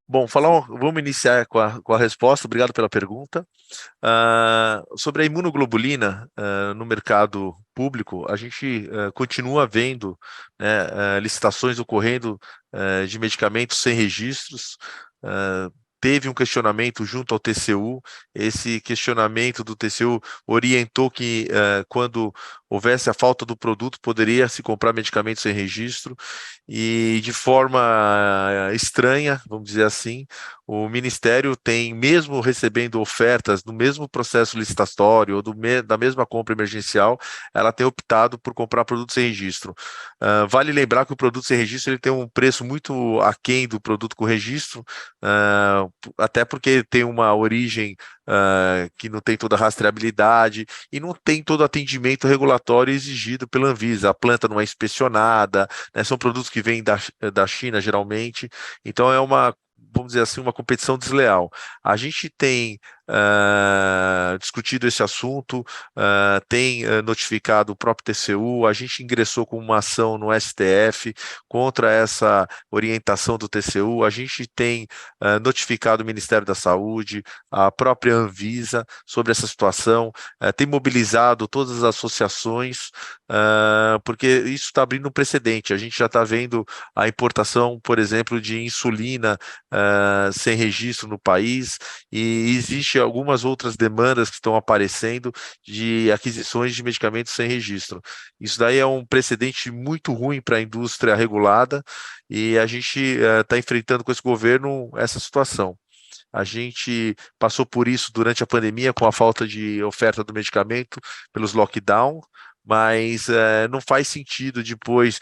Bom, vamos iniciar com a resposta. Obrigado pela pergunta. Sobre a imunoglobulina no mercado público, a gente continua vendo, né, licitações ocorrendo de medicamentos sem registros. Teve um questionamento junto ao TCU. Esse questionamento do TCU orientou que quando houvesse a falta do produto, poderia se comprar medicamentos sem registro, e de forma estranha, vamos dizer assim, o Ministério tem, mesmo recebendo ofertas no mesmo processo licitatório ou da mesma compra emergencial, ela tem optado por comprar produtos sem registro. Vale lembrar que o produto sem registro ele tem um preço muito aquém do produto com registro, até porque tem uma origem que não tem toda a rastreabilidade e não tem todo o atendimento regulatório exigido pela Anvisa. A planta não é inspecionada, né, são produtos que vêm da China, geralmente. Então, vamos dizer assim, uma competição desleal. A gente tem discutido esse assunto, tem notificado o próprio TCU, a gente ingressou com uma ação no STF contra essa orientação do TCU, a gente tem notificado o Ministério da Saúde, a própria Anvisa sobre essa situação, tem mobilizado todas as associações, porque isso está abrindo um precedente. A gente já está vendo a importação, por exemplo, de insulina sem registro no país, e existe algumas outras demandas que estão aparecendo de aquisições de medicamentos sem registro. Isso daí é um precedente muito ruim para a indústria regulada, e a gente está enfrentando com esse governo essa situação. A gente passou por isso durante a pandemia, com a falta de oferta do medicamento pelos lockdown, mas não faz sentido, depois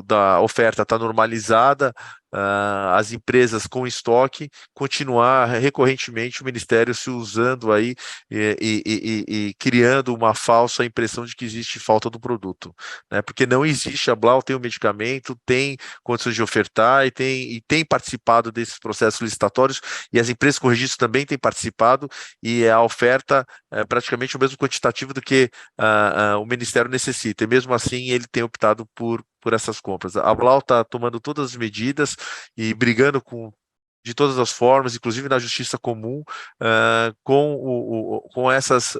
da oferta estar normalizada, as empresas com estoque, continuar recorrentemente o Ministério se usando aí e criando uma falsa impressão de que existe falta do produto, né? Porque não existe, a Blau tem o medicamento, tem condições de ofertar e tem participado desses processos licitatórios, e as empresas com registro também têm participado, e a oferta é praticamente o mesmo quantitativo do que o Ministério necessita, e mesmo assim ele tem optado por essas compras. A Blau está tomando todas as medidas e brigando de todas as formas, inclusive na justiça comum, com essas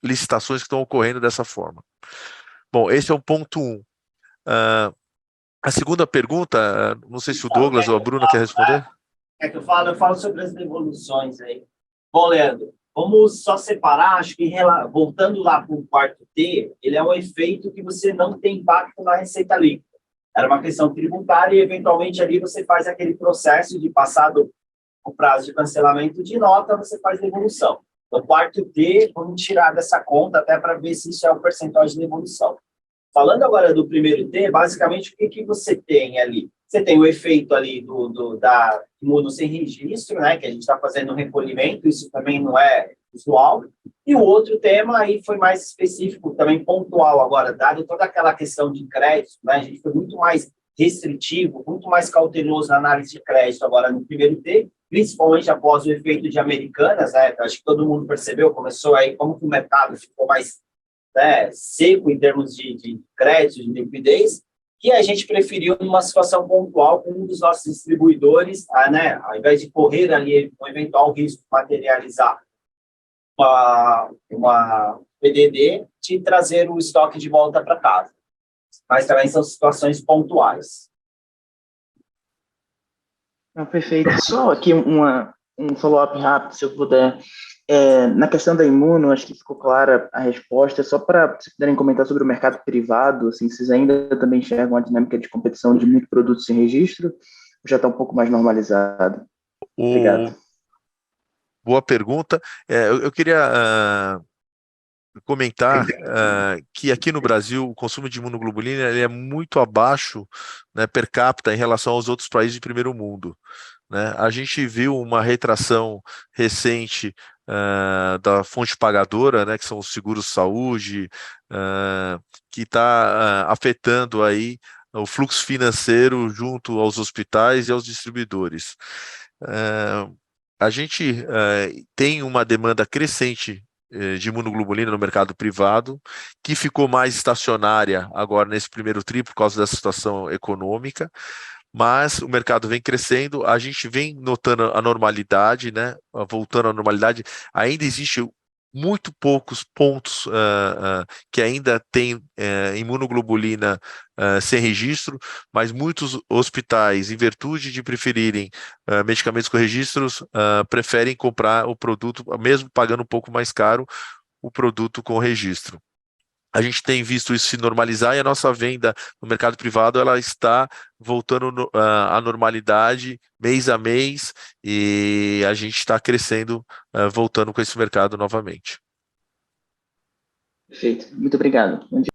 licitações que estão ocorrendo dessa forma. Bom, esse é o ponto 1. A segunda pergunta, não sei se o Douglas ou a Bruna quer responder. É que eu falo sobre as devoluções aí. Bom, Leandro, vamos só separar, acho que voltando lá para o quarto T, ele é um efeito que você não tem impacto na receita líquida. Era uma questão tributária e, eventualmente, ali você faz aquele processo de passado o prazo de cancelamento de nota, você faz devolução. O quarto T, vamos tirar dessa conta até para ver se isso é o percentual de devolução. Falando agora do primeiro T, basicamente, o que você tem ali? Você tem o efeito ali da imuno sem registro, né, que a gente está fazendo um recolhimento, isso também não é usual. E o outro tema aí foi mais específico, também pontual agora, dado toda aquela questão de crédito, né, a gente foi muito mais restritivo, muito mais cauteloso na análise de crédito agora no primeiro T, principalmente após o efeito de Americanas, né, acho que todo mundo percebeu, começou aí, como que o mercado ficou mais, né, seco em termos de crédito, de liquidez, e a gente preferiu, numa situação pontual, com um dos nossos distribuidores, né, ao invés de correr ali um eventual risco de materializar uma PDD, de trazer o estoque de volta para casa. Mas também são situações pontuais. Perfeito. Só aqui um follow-up rápido, se eu puder. Na questão da Imuno, acho que ficou clara a resposta. Só para se puderem comentar sobre o mercado privado, assim, vocês ainda também enxergam a dinâmica de competição de muito produto sem registro? Ou já está um pouco mais normalizado? Obrigado. Boa pergunta. Eu queria comentar que aqui no Brasil o consumo de imunoglobulina ele é muito abaixo, né, per capita em relação aos outros países de primeiro mundo, né? A gente viu uma retração recente da fonte pagadora, né, que são os seguros-saúde, que está afetando aí o fluxo financeiro junto aos hospitais e aos distribuidores. A gente tem uma demanda crescente de imunoglobulina no mercado privado, que ficou mais estacionária agora nesse primeiro tri por causa da situação econômica, mas o mercado vem crescendo, a gente vem notando a normalidade, né? Voltando à normalidade, ainda existe muito poucos pontos que ainda tem imunoglobulina sem registro, mas muitos hospitais, em virtude de preferirem medicamentos com registros, preferem comprar o produto, mesmo pagando um pouco mais caro, o produto com registro. A gente tem visto isso se normalizar e a nossa venda no mercado privado ela está voltando à normalidade mês a mês e a gente está crescendo, voltando com esse mercado novamente. Perfeito, muito obrigado. Bom dia.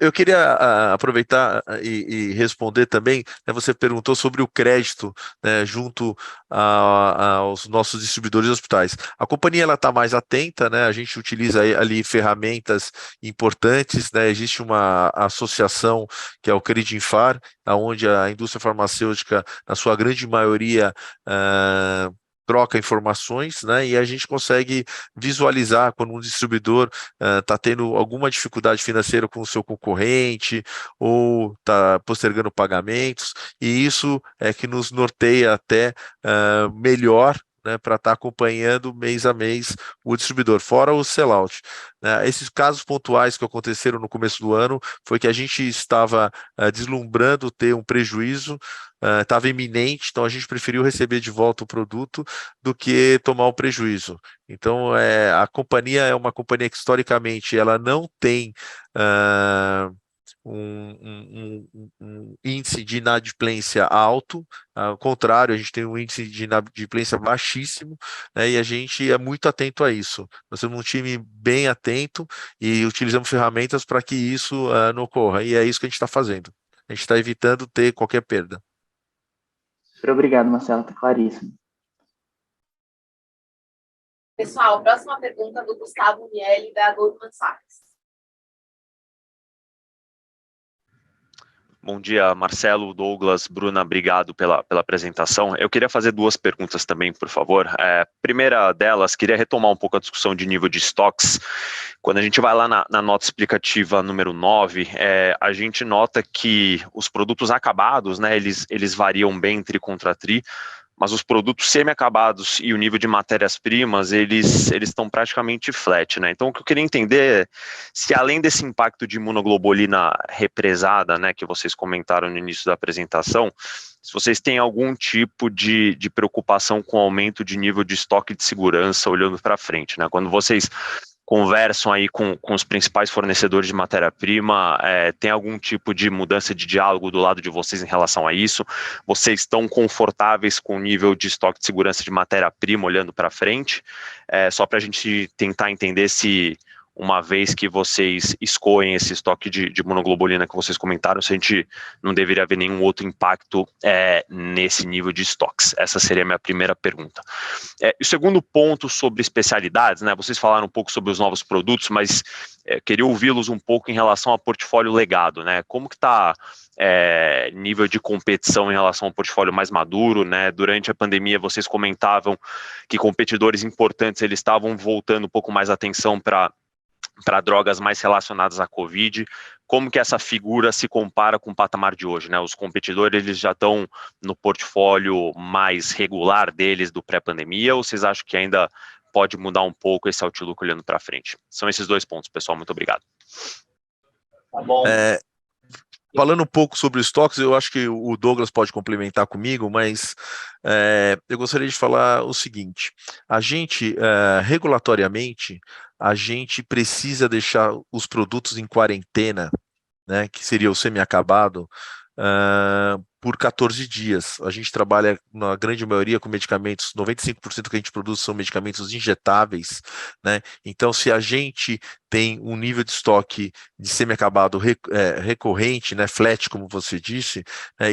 Eu queria aproveitar e responder também, né, você perguntou sobre o crédito, né, junto aos nossos distribuidores de hospitais. A companhia está mais atenta, né, a gente utiliza ali ferramentas importantes, né, existe uma associação que é o Credinfar, onde a indústria farmacêutica, na sua grande maioria, troca informações, né, e a gente consegue visualizar quando um distribuidor está tendo alguma dificuldade financeira com o seu concorrente ou está postergando pagamentos, e isso é que nos norteia até melhor, né, para estar acompanhando mês a mês o distribuidor, fora o sellout. Esses casos pontuais que aconteceram no começo do ano foi que a gente estava deslumbrando ter um prejuízo, estava iminente, então a gente preferiu receber de volta o produto do que tomar o prejuízo. Então, a companhia é uma companhia que, historicamente, ela não tem um índice de inadimplência alto, ao contrário, a gente tem um índice de inadimplência baixíssimo, né, e a gente é muito atento a isso. Nós temos um time bem atento e utilizamos ferramentas para que isso não ocorra, e é isso que a gente está fazendo. A gente está evitando ter qualquer perda. Super obrigado, Marcelo, está claríssimo. Pessoal, próxima pergunta do Gustavo Miele, da Goldman Sachs. Bom dia, Marcelo, Douglas, Bruna, obrigado pela apresentação. Eu queria fazer duas perguntas também, por favor. Primeira delas, queria retomar um pouco a discussão de nível de estoques. Quando a gente vai lá na nota explicativa número 9, a gente nota que os produtos acabados, né, eles variam bem tri contra tri, mas os produtos semi-acabados e o nível de matérias-primas, eles estão praticamente flat, né? Então, o que eu queria entender é se, além desse impacto de imunoglobulina represada, né, que vocês comentaram no início da apresentação, se vocês têm algum tipo de preocupação com o aumento de nível de estoque de segurança olhando para frente, né? Quando vocês conversam aí com os principais fornecedores de matéria-prima, tem algum tipo de mudança de diálogo do lado de vocês em relação a isso? Vocês estão confortáveis com o nível de estoque de segurança de matéria-prima olhando para frente? Só para a gente tentar entender se, uma vez que vocês escoem esse estoque de imunoglobulina que vocês comentaram, se a gente não deveria haver nenhum outro impacto nesse nível de estoques. Essa seria a minha primeira pergunta. O segundo ponto sobre especialidades, né? Vocês falaram um pouco sobre os novos produtos, mas queria ouvi-los um pouco em relação ao portfólio legado, né? Como que está nível de competição em relação ao portfólio mais maduro, né? Durante a pandemia, vocês comentavam que competidores importantes eles estavam voltando um pouco mais atenção para drogas mais relacionadas à Covid. Como que essa figura se compara com o patamar de hoje, né? Os competidores, eles já estão no portfólio mais regular deles do pré-pandemia, ou vocês acham que ainda pode mudar um pouco esse outlook olhando para frente? São esses dois pontos, pessoal. Muito obrigado. Tá bom. Falando um pouco sobre os estoques, eu acho que o Douglas pode complementar comigo, mas eu gostaria de falar o seguinte: a gente, regulatoriamente, a gente precisa deixar os produtos em quarentena, né, que seria o semi-acabado, por 14 dias. A gente trabalha, na grande maioria, com medicamentos, 95% que a gente produz são medicamentos injetáveis, né? Então, se a gente tem um nível de estoque de semi-acabado recorrente, né, flat, como você disse,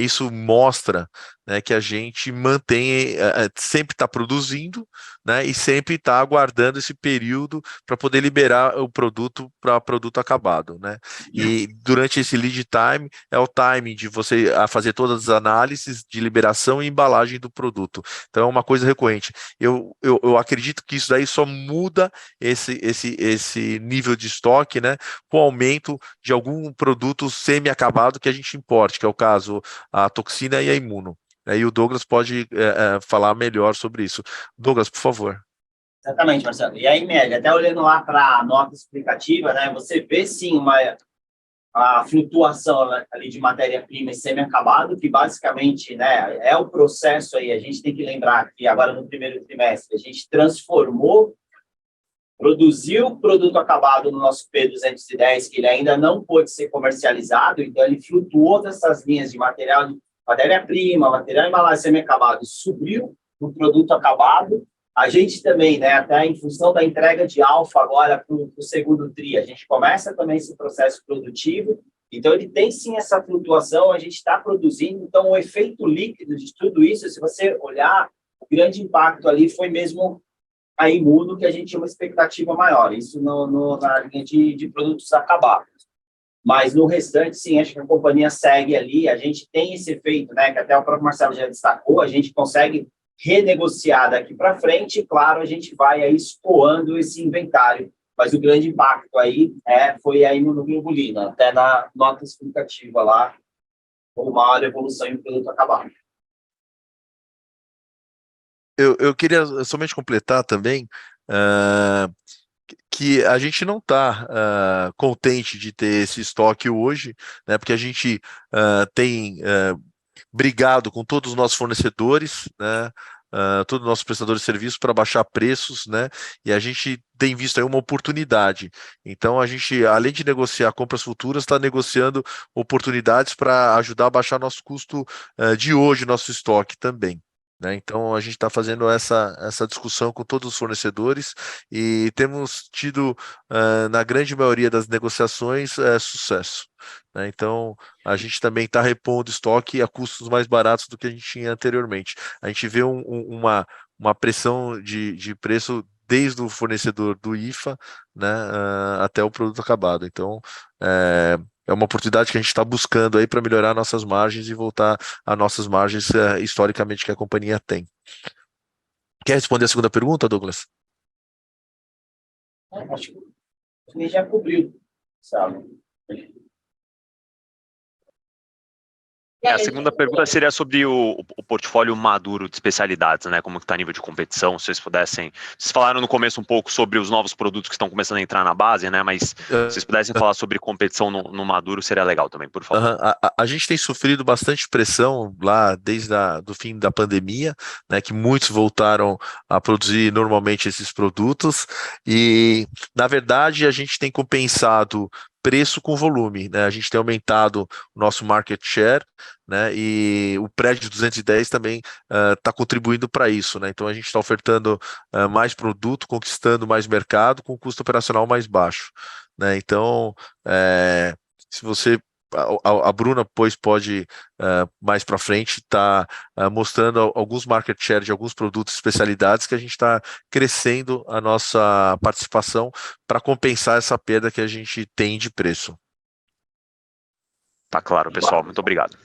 isso mostra, né, que a gente mantém, sempre está produzindo, né, e sempre está aguardando esse período para poder liberar o produto para produto acabado, né? E durante esse lead time, é o time de você fazer todas as análises de liberação e embalagem do produto. Então, é uma coisa recorrente. Eu acredito que isso daí só muda esse nível de estoque, né, com o aumento de algum produto semi-acabado que a gente importe, que é o caso a toxina e a imuno. E o Douglas pode falar melhor sobre isso. Douglas, por favor. Exatamente, Marcelo. E aí, Meli, até olhando lá para a nota explicativa, né, você vê sim a flutuação ali de matéria-prima e semi-acabado, que basicamente, né, é o processo aí. A gente tem que lembrar que agora no primeiro trimestre a gente produziu produto acabado no nosso P210, que ele ainda não pôde ser comercializado, então ele flutuou dessas linhas de matéria-prima, material embalagem semi-acabado, subiu o produto acabado. A gente também, né, até em função da entrega de alfa agora para o segundo TRI, a gente começa também esse processo produtivo, então ele tem sim essa flutuação, a gente está produzindo, então o efeito líquido de tudo isso, se você olhar, o grande impacto ali foi mesmo a imuno, que a gente tinha uma expectativa maior, isso na linha de produtos acabados. Mas no restante, sim, acho que a companhia segue ali, a gente tem esse efeito, né, que até o próprio Marcelo já destacou, a gente consegue renegociar daqui para frente, e, claro, a gente vai aí escoando esse inventário, mas o grande impacto aí foi a imunoglobulina, até na nota explicativa lá, com maior evolução em produto acabado. Eu queria somente completar também que a gente não está contente de ter esse estoque hoje, né, porque a gente tem brigado com todos os nossos fornecedores, né, todo o nosso prestador de serviço para baixar preços, né? E a gente tem visto aí uma oportunidade. Então, a gente, além de negociar compras futuras, está negociando oportunidades para ajudar a baixar nosso custo de hoje, nosso estoque também. Né? Então, a gente está fazendo essa discussão com todos os fornecedores e temos tido, na grande maioria das negociações, sucesso. Né? Então, a gente também está repondo estoque a custos mais baratos do que a gente tinha anteriormente. A gente vê uma pressão de preço desde o fornecedor do IFA, né, até o produto acabado. Então, é uma oportunidade que a gente está buscando aí para melhorar nossas margens e voltar a nossas margens historicamente que a companhia tem. Quer responder a segunda pergunta, Douglas? Acho que já cobriu, sabe? E A aí, segunda pergunta seria sobre o portfólio maduro de especialidades, né? Como que está a nível de competição, se vocês pudessem... Vocês falaram no começo um pouco sobre os novos produtos que estão começando a entrar na base, né? Mas se vocês pudessem falar sobre competição no maduro, seria legal também, por favor. A gente tem sofrido bastante pressão lá desde do fim da pandemia, né? Que muitos voltaram a produzir normalmente esses produtos e, na verdade, a gente tem compensado preço com volume, né? A gente tem aumentado o nosso market share, né? E o prédio 210 também está contribuindo para isso, né? Então a gente está ofertando mais produto, conquistando mais mercado com custo operacional mais baixo, né? Então, se você a Bruna, pois, pode mais para frente estar mostrando alguns market share de alguns produtos especialidades que a gente está crescendo a nossa participação para compensar essa perda que a gente tem de preço. Tá claro, pessoal. Muito obrigado.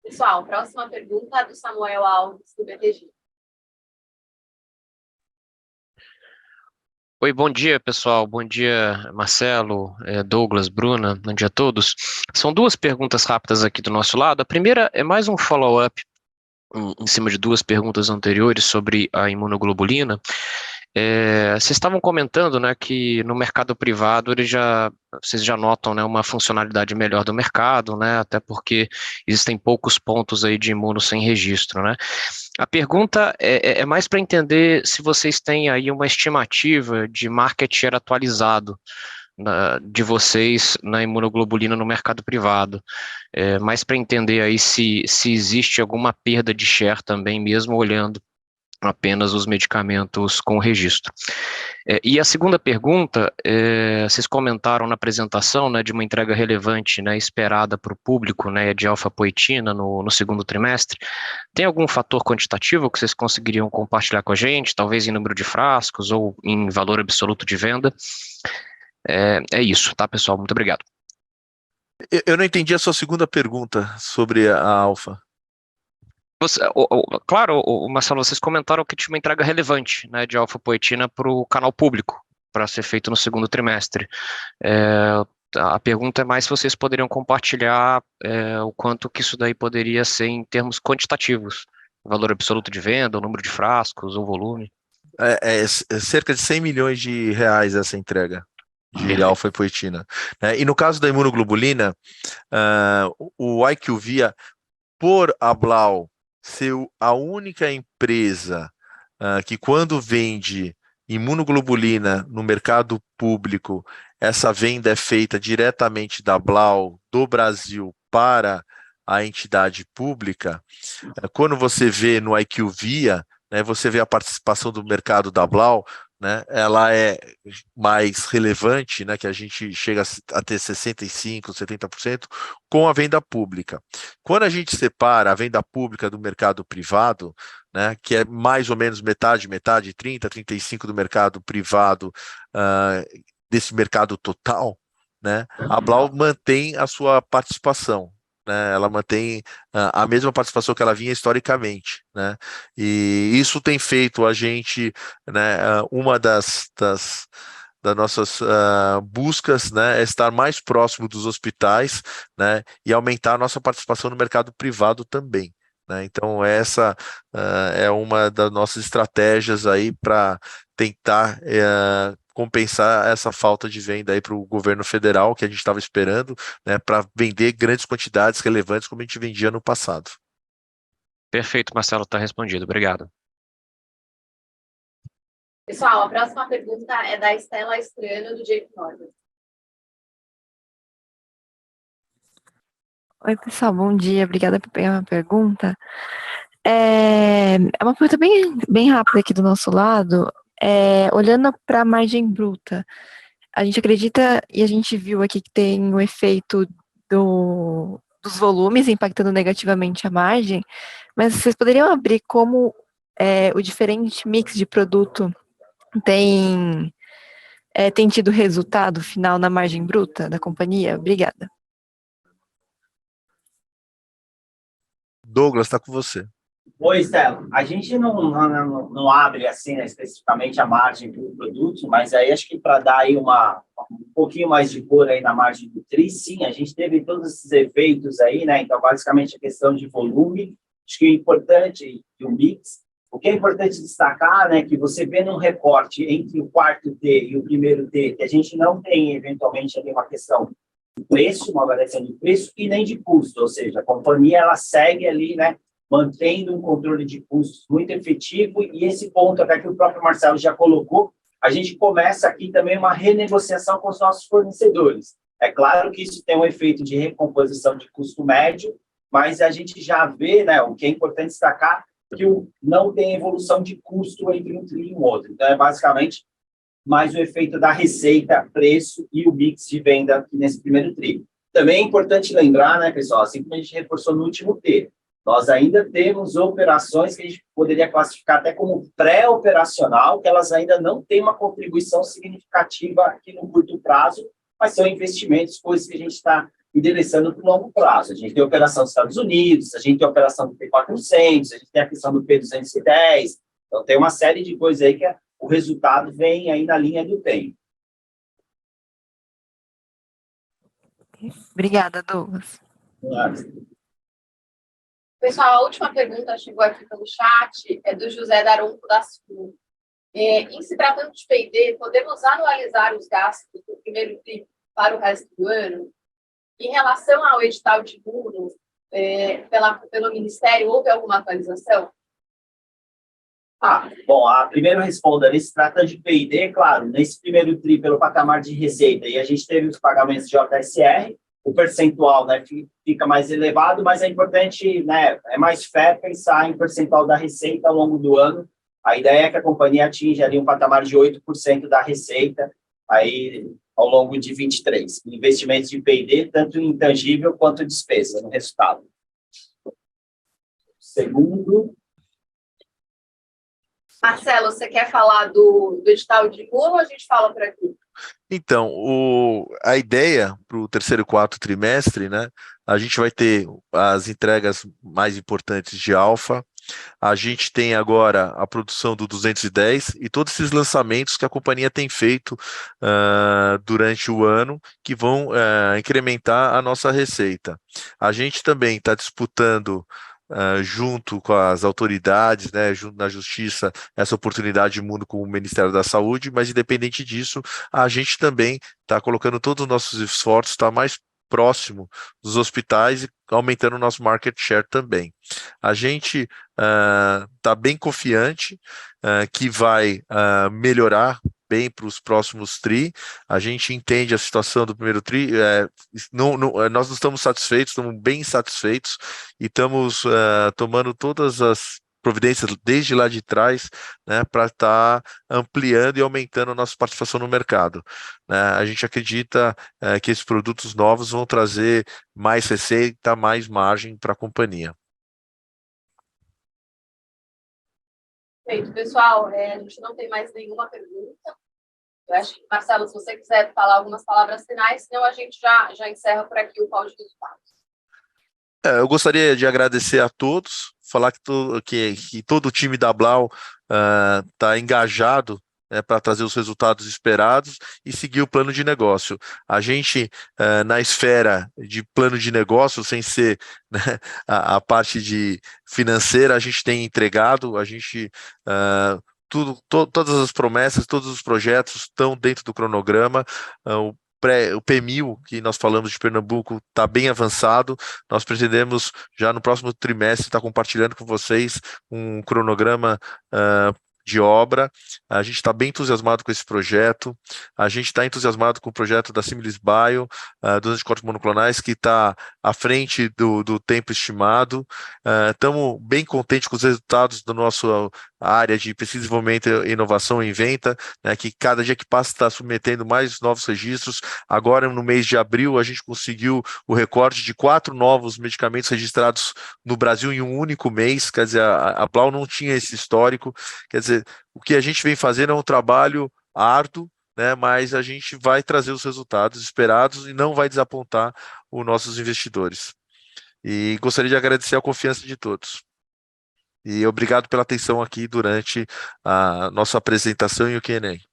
Pessoal, próxima pergunta do Samuel Alves, do BTG. Oi, bom dia, pessoal. Bom dia, Marcelo, Douglas, Bruna. Bom dia a todos. São duas perguntas rápidas aqui do nosso lado. A primeira é mais um follow-up em cima de duas perguntas anteriores sobre a imunoglobulina. Vocês estavam comentando, né, que no mercado privado vocês já notam, né, uma funcionalidade melhor do mercado, né, até porque existem poucos pontos aí de imuno sem registro, né. A pergunta é mais para entender se vocês têm aí uma estimativa de market share atualizado de vocês na imunoglobulina no mercado privado, mais para entender aí se existe alguma perda de share também, mesmo olhando apenas os medicamentos com registro. E a segunda pergunta, vocês comentaram na apresentação, né, de uma entrega relevante, né, esperada para o público, né, de alfapoetina no segundo trimestre. Tem algum fator quantitativo que vocês conseguiriam compartilhar com a gente, talvez em número de frascos ou em valor absoluto de venda? É isso, tá, pessoal? Muito obrigado. Eu não entendi a sua segunda pergunta sobre a alfa. Claro, Marcelo, vocês comentaram que tinha uma entrega relevante, né, de alfapoetina para o canal público, para ser feito no segundo trimestre. A pergunta é mais se vocês poderiam compartilhar o quanto que isso daí poderia ser em termos quantitativos, o valor absoluto de venda, o número de frascos, o volume. É cerca de 100 milhões de reais essa entrega de alfapoetina. E no caso da imunoglobulina, o IQVIA, por a Blau ser a única empresa que, quando vende imunoglobulina no mercado público, essa venda é feita diretamente da Blau do Brasil para a entidade pública. Quando você vê no IQVIA, né, você vê a participação do mercado da Blau, né, ela é mais relevante, né, que a gente chega a ter 65%, 70% com a venda pública. Quando a gente separa a venda pública do mercado privado, né, que é mais ou menos metade, 30%, 35% do mercado privado, desse mercado total, né, a Blau mantém a sua participação. Né, ela mantém a mesma participação que ela vinha historicamente, né, e isso tem feito a gente, né, uma das nossas buscas, né, é estar mais próximo dos hospitais, né, e aumentar a nossa participação no mercado privado também. Né, então essa é uma das nossas estratégias aí para tentar compensar essa falta de venda aí para o governo federal que a gente estava esperando, né, para vender grandes quantidades relevantes como a gente vendia no passado. Perfeito, Marcelo, está respondido. Obrigado. Pessoal, a próxima pergunta é da Estela Estrano, do JP Morgan. Oi, pessoal, bom dia. Obrigada por pegar a minha pergunta. É uma pergunta bem rápida aqui do nosso lado. Olhando para a margem bruta, a gente acredita e a gente viu aqui que tem o efeito dos volumes impactando negativamente a margem, mas vocês poderiam abrir como o diferente mix de produto tem, tem tido resultado final na margem bruta da companhia? Obrigada. Douglas, está com você. Oi, Stella. A gente não abre assim, né, especificamente a margem do produto, mas aí acho que para dar aí um pouquinho mais de cor aí na margem do TRI, sim, a gente teve todos esses efeitos aí, né? Então, basicamente, a questão de volume, acho que é importante e o mix. O que é importante destacar, né, que você vê num recorte entre o quarto T e o primeiro T, que a gente não tem, eventualmente, ali uma questão de preço, uma variação de preço e nem de custo, ou seja, a companhia, ela segue ali, né, mantendo um controle de custos muito efetivo, e esse ponto até que o próprio Marcelo já colocou, a gente começa aqui também uma renegociação com os nossos fornecedores. É claro que isso tem um efeito de recomposição de custo médio, mas a gente já vê, né, o que é importante destacar, que não tem evolução de custo entre um TRI e um outro. Então, é basicamente mais o efeito da receita, preço e o mix de venda aqui nesse primeiro TRI. Também é importante lembrar, né, pessoal, assim como a gente reforçou no último T, nós ainda temos operações que a gente poderia classificar até como pré-operacional, que elas ainda não têm uma contribuição significativa aqui no curto prazo, mas são investimentos, coisas que a gente está endereçando para o longo prazo. A gente tem a operação dos Estados Unidos, a gente tem a operação do P400, a gente tem a questão do P210, então tem uma série de coisas aí que o resultado vem aí na linha do tempo. Obrigada, Douglas. Pessoal, a última pergunta chegou aqui pelo chat, é do José Daronco da Sul. Em se tratando de P&D, podemos anualizar os gastos do primeiro TRI para o resto do ano? Em relação ao edital de Imuno, pelo Ministério, houve alguma atualização? Bom, primeiro respondo, ali se trata de P&D, claro, nesse primeiro TRI pelo patamar de receita, e a gente teve os pagamentos de JSR, o percentual, né, fica mais elevado, mas é importante, né, é mais fair pensar em percentual da receita ao longo do ano. A ideia é que a companhia atinja ali um patamar de 8% da receita aí ao longo de 23. Investimentos de P&D, tanto em intangível quanto despesa no resultado. Segundo. Marcelo, você quer falar do edital de Imuno ou a gente fala por aqui? Então, a ideia para o terceiro e quarto trimestre, né, a gente vai ter as entregas mais importantes de Alfa, a gente tem agora a produção do 210 e todos esses lançamentos que a companhia tem feito durante o ano, que vão incrementar a nossa receita. A gente também está disputando junto com as autoridades, né, junto na justiça, essa oportunidade de mundo com o Ministério da Saúde, mas independente disso, a gente também está colocando todos os nossos esforços, está mais próximo dos hospitais e aumentando o nosso market share também. A gente está bem confiante que vai melhorar bem para os próximos TRI. A gente entende a situação do primeiro TRI, nós não estamos satisfeitos, estamos bem satisfeitos e estamos tomando todas as providências desde lá de trás, né, para estar ampliando e aumentando a nossa participação no mercado. A gente acredita que esses produtos novos vão trazer mais receita, mais margem para a companhia. Perfeito, pessoal, a gente não tem mais nenhuma pergunta. Eu acho que, Marcelo, se você quiser falar algumas palavras finais, senão a gente já encerra por aqui o call de resultados. Eu gostaria de agradecer a todos, falar que todo o time da Blau está engajado, né, para trazer os resultados esperados e seguir o plano de negócio. A gente, na esfera de plano de negócio, sem ser, né, a parte de financeira, a gente tem entregado, a gente... todas as promessas, todos os projetos estão dentro do cronograma, o P1000, que nós falamos de Pernambuco, está bem avançado. Nós pretendemos, já no próximo trimestre, estar compartilhando com vocês um cronograma de obra. A gente está bem entusiasmado com esse projeto. A gente está entusiasmado com o projeto da Similis Bio, dos anticorpos monoclonais, que está à frente do tempo estimado. Estamos bem contentes com os resultados da nossa área de pesquisa, desenvolvimento, inovação e inventa, né, que cada dia que passa está submetendo mais novos registros. Agora, no mês de abril, a gente conseguiu o recorde de 4 novos medicamentos registrados no Brasil em um único mês. Quer dizer, a Blau não tinha esse histórico. Quer dizer, o que a gente vem fazendo é um trabalho árduo, né, mas a gente vai trazer os resultados esperados e não vai desapontar os nossos investidores. E gostaria de agradecer a confiança de todos. E obrigado pela atenção aqui durante a nossa apresentação e o Q&A.